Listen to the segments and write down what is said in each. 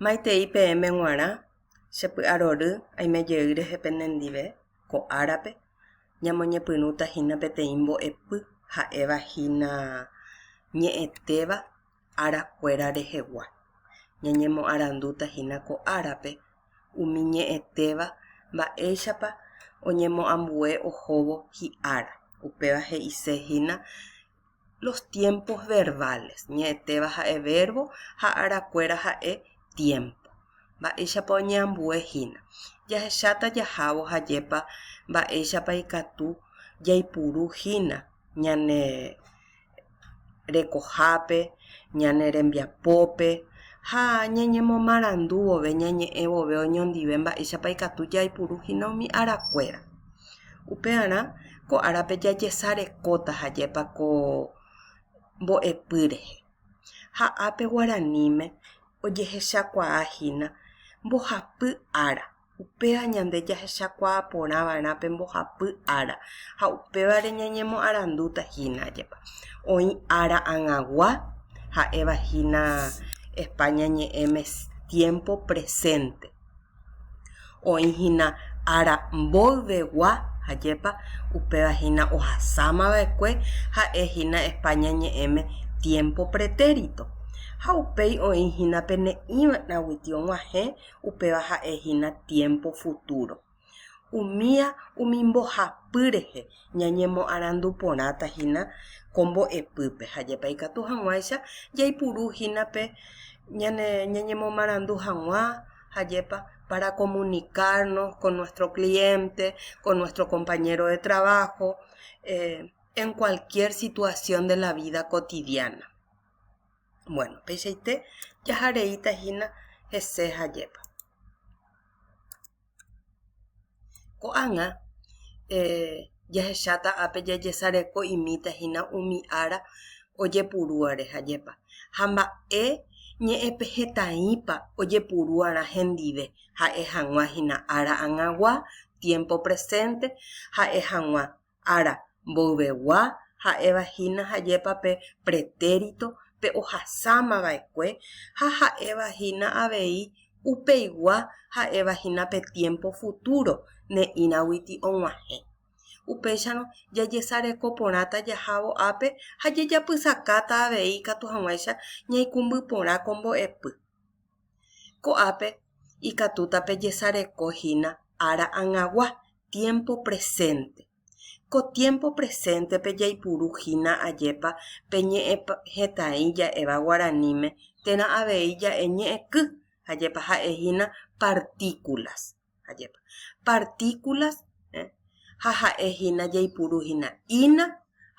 Maitei PM g̃uarã chepy'arory aimejey rehendive ko árape ñamoñepyrũtahína peteĩ mbo'epy ha'evahína ñe'ẽtéva arakuéra rehegua ñañemoarandútahína ko árape umi ñe'ẽtéva mba'éichapa oñemoambue ohóvo hi'ára upéva he'isehína los tiempos verbales ñe'ẽtéva ha'e verbo ha arakuéra ha'e tiempo mba'éichapa oñeambuehína jahecháta jahávo hajépa mba'éichapa ikatu jaipurúhína ñane rekohápe ñane rembiapópe ha ñañemomarandu vove ñañe'ẽ vove oñondive mba'éichapa ikatu jaipurúhína umi arakuéra upevarã ko árape jajesarekóta hajépa ko mbo'epy rehe ha ápe guaraníme ojehechakuaahína mbohapy ára upéva ñande jahechakuaa porãva'erã pe mbohapy ára ha upévare ñañemoarandútahína ajépa oĩ ára ag̃agua ha'evahína España ñe'ẽme tiempo presente oĩhína ára mboyvegua ajépa upévahína ohasámava'ekue ha'ehína España ñe'ẽme tiempo pretérito ha upéi oĩhína pene'ỹrãgui og̃uahẽ upéva ha'ehína tiempo futuro umi mbohapy rehe ñañemoarandu porãtahína ko mbo'epýpe hajépa ikatu hag̃uáicha jaipurúhína pe ñañemomarandu hag̃ua hajépa para comunicarnos con nuestro cliente, con nuestro compañero de trabajo, en cualquier situación de la vida cotidiana. Bueno, péichaite jahareítahína hese hajépa. Ko'ág̃a jahecháta ápe jajesareko imítahína umi ára ojepurúare hajépa ha mba'e ñe'ẽpehetãípa ojepurúarã hendive ha'e hag̃uahína ára ag̃agua tiempo presente ha'e hag̃ua ára mboyvegua ha'evahína hajépa pe pretérito pe ohasámava'ekue ha ha'evahína avei upeigua ha'evahína pe tiempo futuro ne'írãguiti og̃uahẽ upéicharõ jajesareko porãta jahávo ápe ha jejapysakáta avei ikatu hag̃uáicha ñaikũmby porã ko mbo'epy ko ápe ikatúta pejesarekohína ára ag̃agua tiempo presente ko tiempo presente pe jaipurúhína ajépa pe ñe'ẽhetãi ja'éva guaraníme térã avei ja'e ñe'ẽky ajépa ha'ehína partículas ajépa partículas ha ha'ehína jaipurúhína ína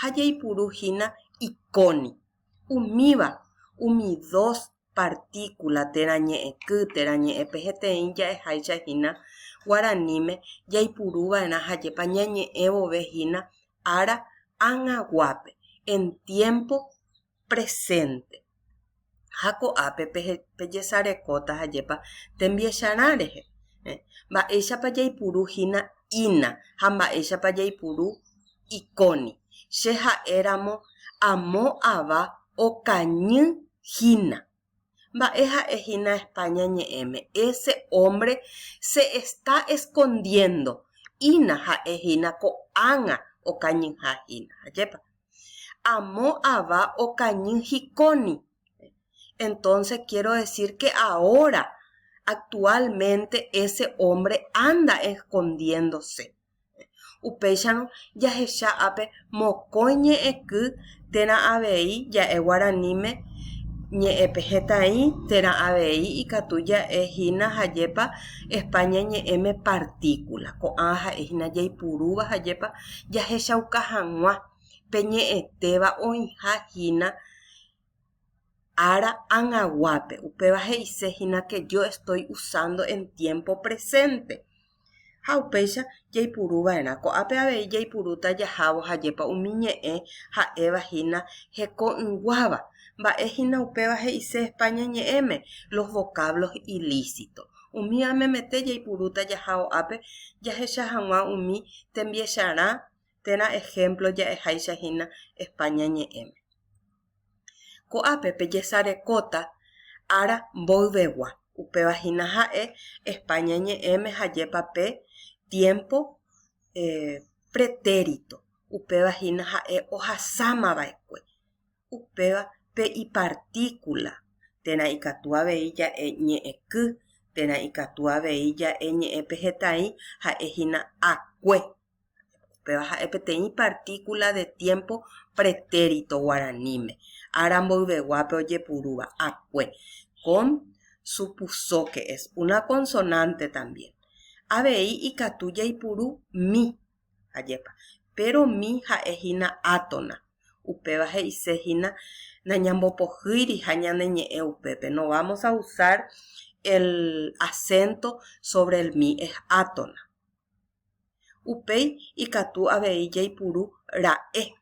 ha jaipurúhína icóni umíva umi dos partícula térã ñe'ẽky térã ñe'ẽpe heteĩ ja'eháichahína guaraníme jaipurúva'erã hajépa ñañe'ẽ vovehína ára ag̃aguápe en tiempo presente ha ko'ápe pejesarekóta hajépa tembiecharã rehe mba'éichapa jaipurúhína ína ha mba'éichapa jaipurú icóni che ha'éramo amo ava okañyhína mba'e ha'ehína España ñe'ẽme ese hombre se está escondiendo ína ha'ehína ko'ág̃a okañyhahína ajépa amo ava okañyhikóni. Entonces quiero decir que ahora actualmente ese hombre anda escondiéndose. Upéicharõ jahecha ápe mokõi ñe'ẽky térã avei ja'e guaraníme ñe'ẽpe hetãĩ térã avei ikatu ja'ehína hajépa España ñe'ẽme partícula ko'ã ha'ehína jaipurúva hajépa jahechauka hag̃ua pe ñe'ẽtéva oĩhahína ára ag̃aguápe upéva he'isehína que yo estoy usando en tiempo presente ha upéicha jaipurúva'erã ko'ápe avei jaipurúta jahávo hajépa umi ñe'ẽ ha'evahína heko'ỹguáva mba'ehína upéva he'ise España ñe'ẽme los vocablos ilícitos umíamemete jaipurúta jahávo ápe jahecha hag̃ua umi tembiecharã térã ejemplo ja'eháichahína España ñe'ẽme ko'ápe pejesarekóta ára mboyvegua Upe vagina jae España ñe'ẽme jajepape tiempo pretérito. Upe vagina jae ohasámava'ekue. Upéva pe ipartícula térã ikatu avei ja'e ñe'ẽky, térã ikatu avei ja'e ñe'ẽ pehetã'i ha'ehína akue. Upéva ha'e peteĩ partícula de tiempo pretérito guaraníme. Ára mboyveguápe ojepurúva akue con su puso que es una consonante también. Avei ikatu jaipuru mi ajepa, pero mi ha'ehína átona. Upéva he'isehína nañambopohýiri ha ñaneñe'ẽ upépe. No vamos a usar el acento sobre el mi, es átona. Upéi ikatu avei jaipuru ra'e.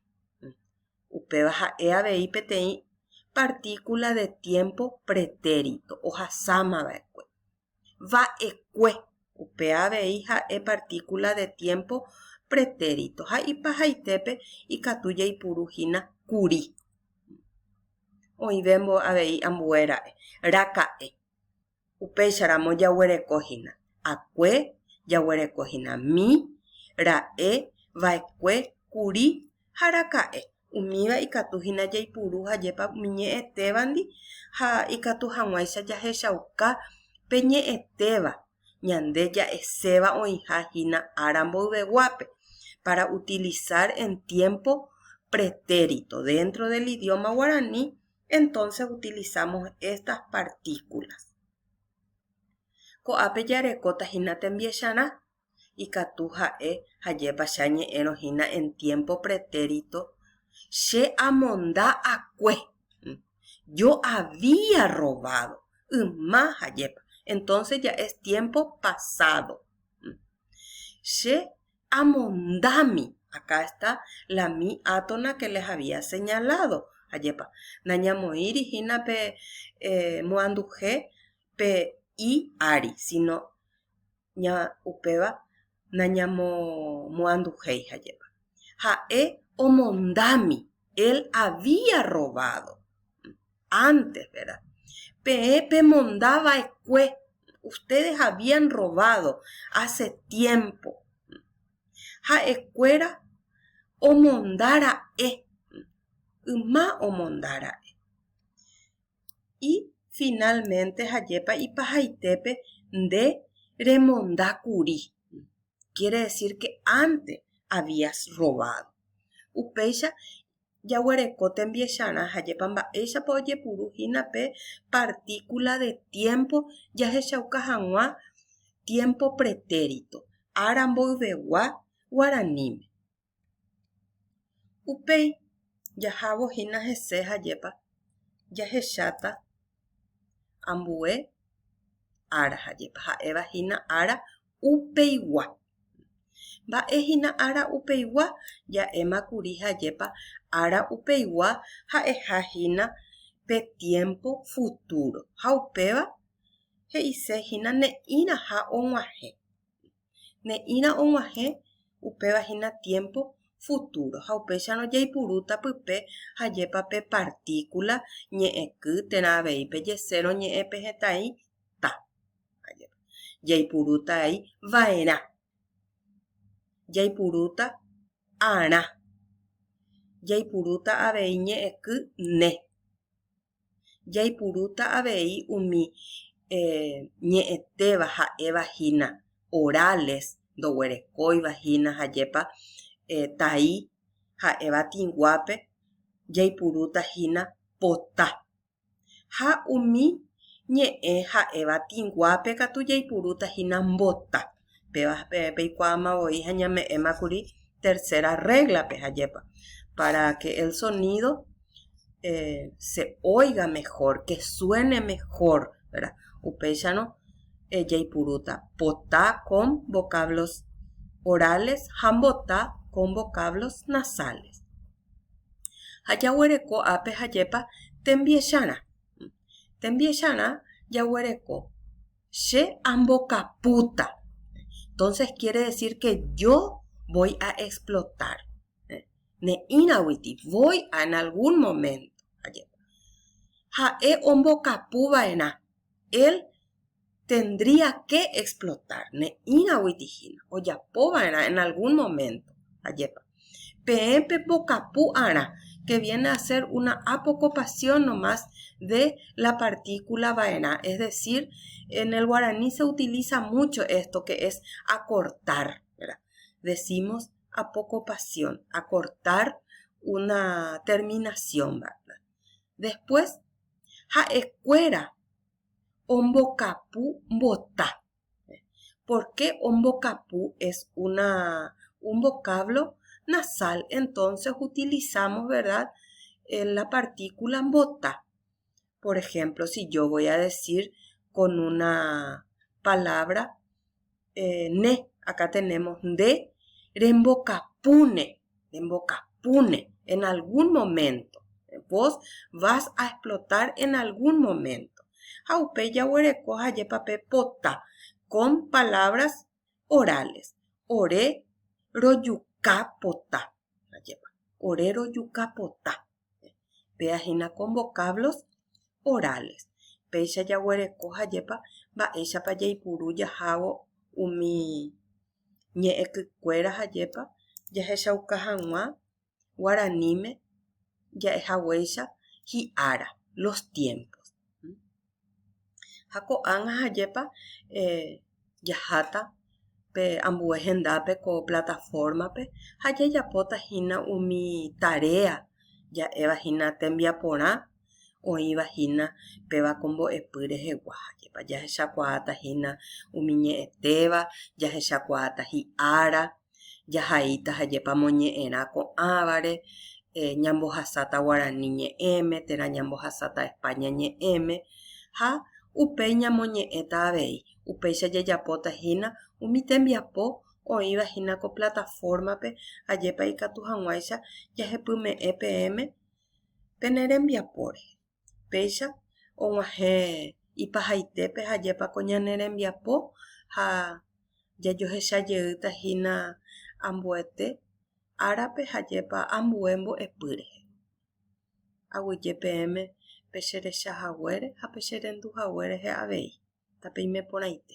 Upéva ha'e avei peteĩ partícula de tiempo pretérito, ohasámava'ekue. Va'ekue. Upe avei ha'e partícula de tiempo pretérito. Ha ipahaitépe ikatu jaipuruhína kuri. Oĩvémbo avei ambue ra'e. Raka'e. Upéicharamo jaguerekohína. Akue jaguerekohína mi, ra'e, va'ekue, kuri ha raka'e. Umíva ikatuhína jaipuru hajepa ñe'ẽtévandi ha ikatu hag̃uáicha jahechauka pe ñe'ẽtéva ñande ja'eséva oĩhahína ára mboyveguápe para utilizar en tiempo pretérito dentro del idioma guaraní. Entonces utilizamos estas partículas. Ko'ápe jarekótahína tembiecharã ikatu ha'e hajépa cha ñe'ẽrohína en tiempo pretérito. Che amonda akue. Yo había robado. Yma hajepa. Entonces ya es tiempo pasado. Che amondami. Acá está la mi átona que les había señalado. Hajepa. Nañamoiri hina pe moanduje pe i ari. Sino ña upeva nañamo moandujei hajepa. Ha'e omondami. Él había robado. Antes, ¿verdad? Pepe mondaba ekue. Ustedes habían robado hace tiempo. Ha ekuera omondara e. Uma omondara e. Y finalmente hayepa y pajaitepe de remondakuri. Quiere decir que antes habías robado. Upeicha yaguarekote mbiecharã hajepa mba'éichapa ojepuru pe partícula de tiempo jahechauka hag̃ua tiempo pretérito ára mboyvegua guaraníme. Upéi jahávohína hese hajepa jahecháta ambue ára hajepa ha'evahína ára upeigua. Mba'éhína ára upeigua ja'émakuri hajepa ára upeigua ha'ehahína pe tiempo futuro. Ha upéva he'isehína ne'írã ha og̃uahẽ. Ne'írã og̃uahẽ upévahína tiempo futuro. Ha upéicharõ jaipurúta pype hajepa pe partícula ñe'ẽky térã avei pejesérõ ñe'ẽ pehetã'i ta. Jaipurúta ai vaerã. Jaipurúta arã. Jaipurúta avei ñe'ẽky ne. Jaipurúta avei umi ñe'ẽtéva ha'evahína orales ndoguerekóivahína hajepa tai ha'éva tinguápe jaipurútahína pota. Ha umi ñe'ẽ ha'éva tinguápe katu jaipurútahína mbota. Peikuaamavoi ha ñame'ẽmakuri tercera regla pe hajepa para que el sonido se oiga mejor, que suene mejor, ¿verdad? Upéicharõ jaipurúta pota con vocablos orales, hambota con vocablos nasales. Ha jaguereko ápe hajepa tembiecharã. Tembiecharã jaguereko che ambokaputa. Entonces quiere decir que yo voy a explotar. Ne'írãguiti, voy a en algún momento. Ha'e ombokapu vaerã. Él tendría que explotar, ne inahuitijina, o ya povara en algún momento, ayepa. Pepe bocapu ara, que viene a ser una apocopación nomás de la partícula vaena, es decir, en el guaraní se utiliza mucho esto que es acortar, ¿verdad? Decimos apocopación, acortar una terminación, ¿verdad? Después, ja escuera, ombocapu bota. ¿Por qué ombocapu es un vocablo nasal? Entonces utilizamos, ¿verdad? La partícula bota. Por ejemplo, si yo voy a decir con una palabra ne, acá tenemos de, rembocapune, en algún momento. Vos vas a explotar en algún momento. Jaupeya huerecoja yepape pota, con palabras orales. Ore royucapota. Ore royucapota. Peajina con vocablos orales. Peisha ya huerecoja yepa va ella pa yaipuru yajavo umi ñe'e kykuéra jayepa jahechauka hag̃ua guaraníme ja'ehaguéicha hi'ára los tiempos. Ha ko'ág̃a jajepa jaháta pe ambue hendápe ko plataformape ha jajapótahína umi tarea ja'évahína tembiaporã oĩvahína péva ko mbo'epy rehegua jajepa jahechakuaátahína umi ñe'ẽtéva jahechakuaáta hi'ára jahaíta jajepa moñe'ẽrã ko'ãvare ñambohasáta Guarani ñe'ẽme térã ñambohasáta España ñe'ẽme ha upéi ñamoñe'ẽta avei upéicha jajapótahína umi tembiapo oĩvahína ko plataformape ajépa ikatu hag̃uáicha jahepyme'ẽ peẽme pene rembiapóre. Péicha og̃uahẽ ipahaitépe ajépa ko ñane rembiapo ha jajohechajeýtahína ambuete árape ajépa ambue mbo'epy rehe. Aguyje peẽme pe cherechahaguére ha pe cherenduhaguére avei tape imeporãite.